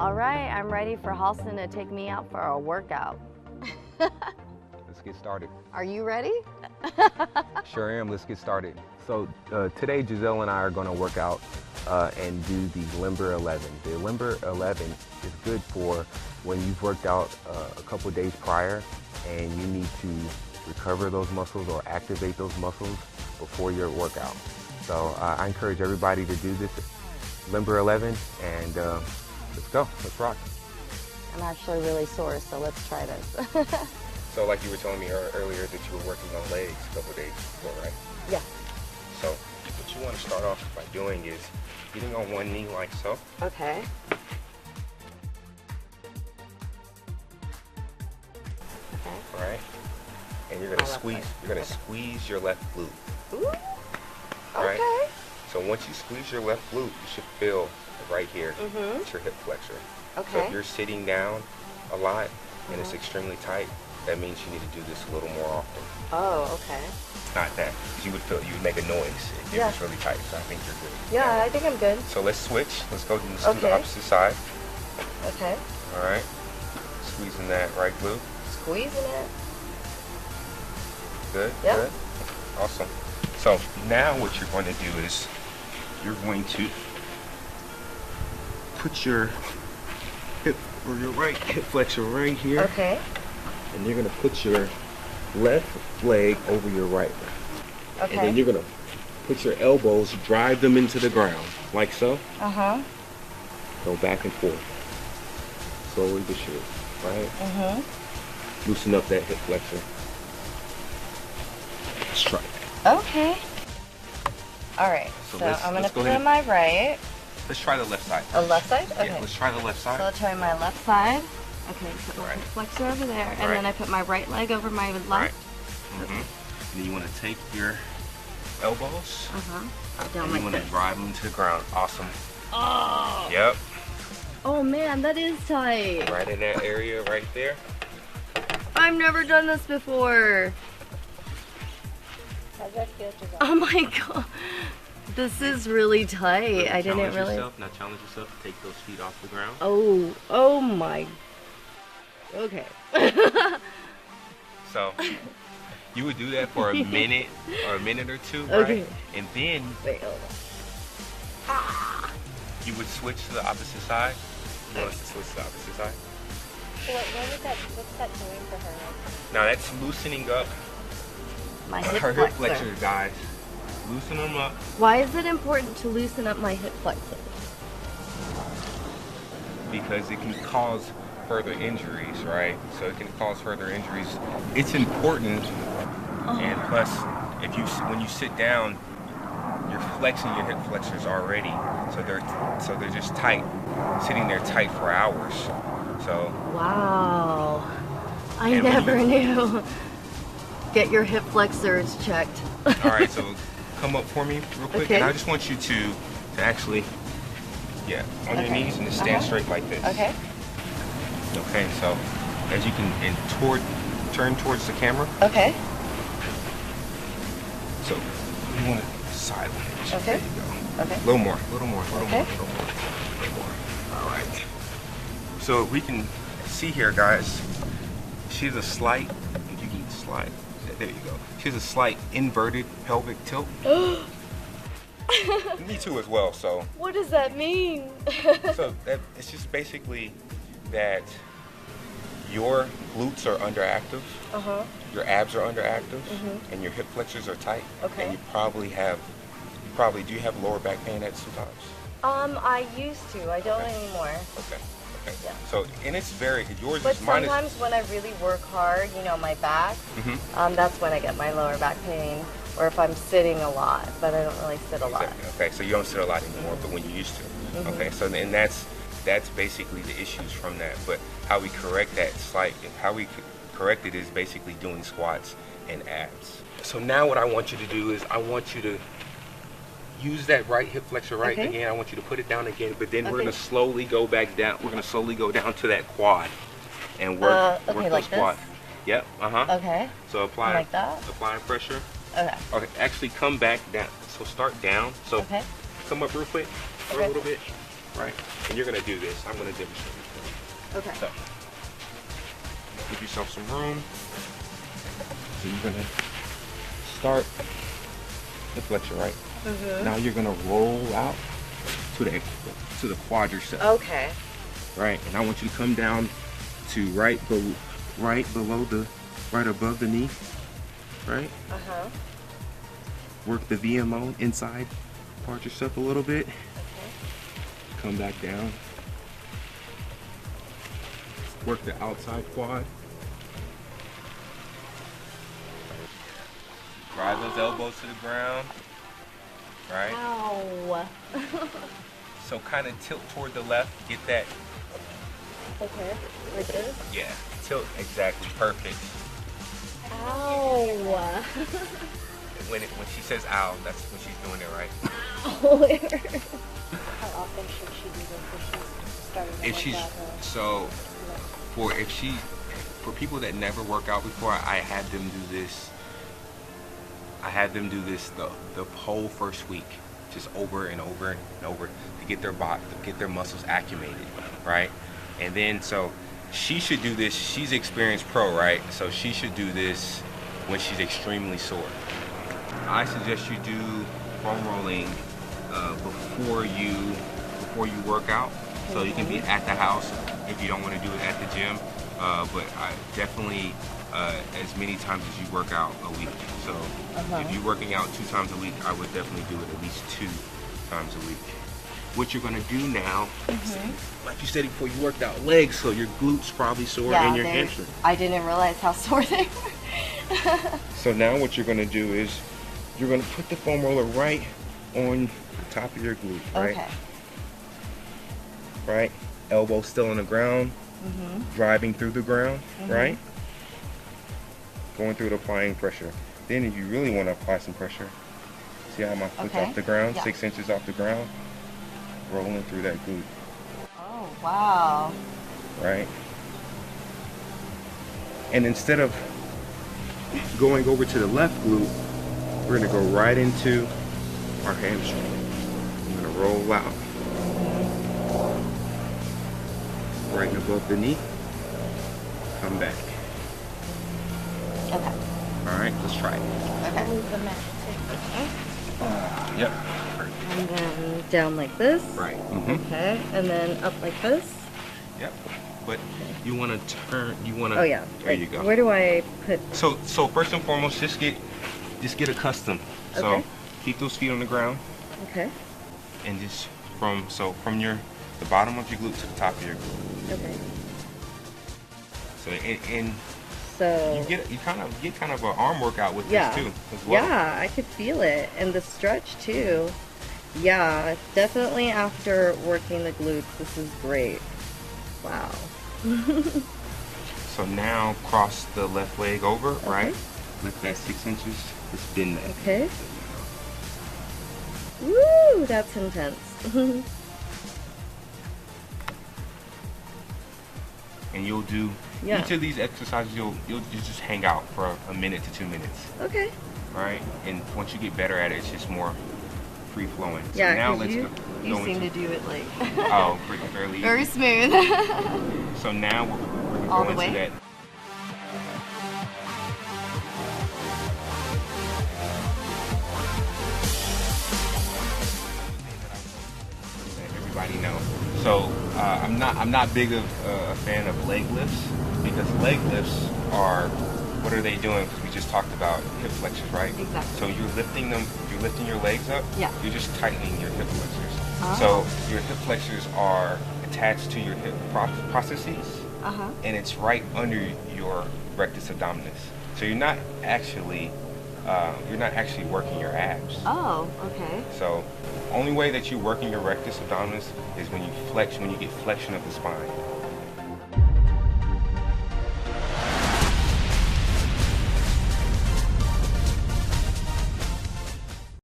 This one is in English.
All right, I'm ready for Halston to take me out for a workout. Let's get started. Are you ready? Sure am. Let's get started. So today, Giselle and I are going to work out and do the Limber 11. The Limber 11 is good for when you've worked out a couple days prior and you need to recover those muscles or activate those muscles before your workout. So I encourage everybody to do this Limber 11 and let's go. Let's rock. I'm actually really sore, so let's try this. So like you were telling me earlier that you were working on legs a couple days before, right? Yeah. So what you want to start off by doing is getting on one knee like so. Okay. Okay. All right. And you're gonna squeeze. You're gonna squeeze your left glute. Ooh. All right? Okay. So once you squeeze your left glute, you should feel right here. It's your hip flexor. So Okay. if you're sitting down a lot and it's extremely tight, that means you need to do this a little more often. Oh, okay. Not that, 'cause you would make a noise if Yeah. it's really tight. So I think you're good. Yeah, I think I'm good. So let's switch. Let's go do the Okay. opposite side. Okay. All right. Squeezing that right glute. Squeezing it. Good. Yep. Good. Awesome. So now what you're going to do is you're going to put your hip or your right hip flexor right here, Okay. and you're going to put your left leg over your right, Okay. and then you're going to put your elbows, drive them into the ground like so. Uh-huh. Go back and forth, slowly but surely. Right. Loosen up that hip flexor. Let's try it. Okay. All right. So So let's- I'm gonna let's go put it ahead on my right. Let's try the left side. Oh, left side? Okay. Yeah, let's try the left So side. I'll try my left side. Okay, so Right. flexor over there, and Right. then I put my right leg over my left. Right. And then you want to take your elbows Down and like you want to this. drive them to the ground. Awesome. Oh. Yep. Oh man, that is tight. Right in that area right there. I've never done this before. How's that feel, Giselle? Oh my god. This is really tight. I didn't Challenge really. yourself. Now challenge yourself to take those feet off the ground. Oh my. Okay. So you would do that for a minute or a minute or two, right? Okay. And then Wait, hold on. you would switch to the opposite side. You want us to switch to the opposite side? So what's that doing for her? Now that's loosening up My her hip hip flexor. flexors, guys. Loosen them up. Why is it important to loosen up my hip flexor? Because it can cause further injuries, right? So it can cause further injuries. It's important, and plus, when you sit down, you're flexing your hip flexors already, so they're just tight, sitting there tight for hours. So Wow. I And when never knew. Get your hip flexors checked. all right, so come up for me real quick, Okay. and I just want you to actually, yeah, on your Okay. knees and just stand straight like this. Okay. Okay, so as you can, turn towards the camera. Okay. So you want to sideways. Okay. There you go. Okay. A little more, a little more, a little Okay. more, a little more, a little more. All right. So we can see here, guys. She has a slight, if you can slide, there you go. She has a slight inverted pelvic tilt. Me too as well, so. What does that mean? So it's just basically that your glutes are underactive, your abs are underactive, and your hip flexors are tight. Okay. And you probably do you have lower back pain at sometimes? I used to. I don't anymore. Okay. Okay. Yeah. So, and it's very, yours But is, mine sometimes when I really work hard, my back, that's when I get my lower back pain. Or if I'm sitting a lot, but I don't really sit a lot. Exactly. Okay, so you don't sit a lot anymore, but when you used to. Okay, so and that's basically the issues from that. But how we correct that correct it is basically doing squats and abs. So now what I want you to do is I want you to use that right hip flexor right Okay. again. I want you to put it down again, but then we're Okay. gonna slowly go back down. We're gonna slowly go down to that quad and work Okay, those like this? quad. Yep. Okay. So apply Like that? applying pressure. Okay. Okay, actually come back down. So start down. So Okay. come up real quick for a Okay. little bit. right? And you're gonna do this. I'm gonna demonstrate it for you. Okay. So, give yourself some room. So you're gonna start the flexion, right? Now you're gonna roll out to the quadricep, Okay. right? And I want you to come down to right above the knee, right? Uh-huh. Work the VMO inside quadricep a little bit. Okay. Come back down. Work the outside quad. Drive those elbows to the ground. Right? Ow. So kind of tilt toward the left. Get that. Okay. Like this? Yeah. Tilt. Exactly. Perfect. Ow. When she says ow, that's when she's doing it right. Oh, it hurts. How often should she do this if she's starting to If she's work out? so for people that never work out before, I had them do this. I had them do this the whole first week, just over and over and over to get their muscles acclimated, right? And then so she should do this. She's experienced pro, right? So she should do this when she's extremely sore. I suggest you do foam rolling before you work out, so you can be at the house if you don't want to do it at the gym. But I definitely as many times as you work out a week. So if you're working out 2 times a week, I would definitely do it at least 2 times a week. What you're gonna do now, like you said before, you worked out legs, so your glutes probably sore and your hamstring. I didn't realize how sore they were. So now what you're gonna do is you're gonna put the foam roller right on the top of your glute, right? Okay. Right? Elbow still on the ground, driving through the ground, right? Going through it, applying pressure. Then if you really want to apply some pressure, see how my foot's Okay. off the ground, Yeah. 6 inches off the ground, rolling through that glute, Oh, wow. right? And instead of going over to the left glute, we're gonna go right into our hamstring. I'm gonna roll out. Right and above the knee. Come back. Okay. Alright, let's try it. Okay. Move the mat too. Yep. Perfect. And then down like this. Right. Okay. And then up like this. Yep. But you want to turn. You want to. Oh yeah. There you go. Where do I put? So first and foremost, just get accustomed. So Okay. keep those feet on the ground, Okay. and just from the bottom of your glute to the top of your glute. Okay. So and So. you kind of get an arm workout with Yeah. this too as well. Yeah, I could feel it. And the stretch too. Yeah, definitely after working the glutes, this is great. Wow. So now cross the left leg over, right? Okay. Lift that 6 inches. Just bend that. Okay. Woo, that's intense. And you'll do Yeah. each of these exercises. You'll just hang out for a minute to 2 minutes, Okay. right? And once you get better at it, it's just more free flowing. So Yeah, now 'cause let's you go seem into to do it like oh, pretty fairly easy. very smooth. So now we're gonna All go the into way? that. Let everybody know. So I'm not big of a fan of leg lifts, because leg lifts are, what are they doing? Because we just talked about hip flexors, right? Exactly. So you're lifting your legs up. Yeah. You're just tightening your hip flexors. Oh. So your hip flexors are attached to your hip processes, Uh-huh. and it's right under your rectus abdominis. So you're not actually working your abs. Oh, okay. So only way that you're working your rectus abdominis is when you get flexion of the spine.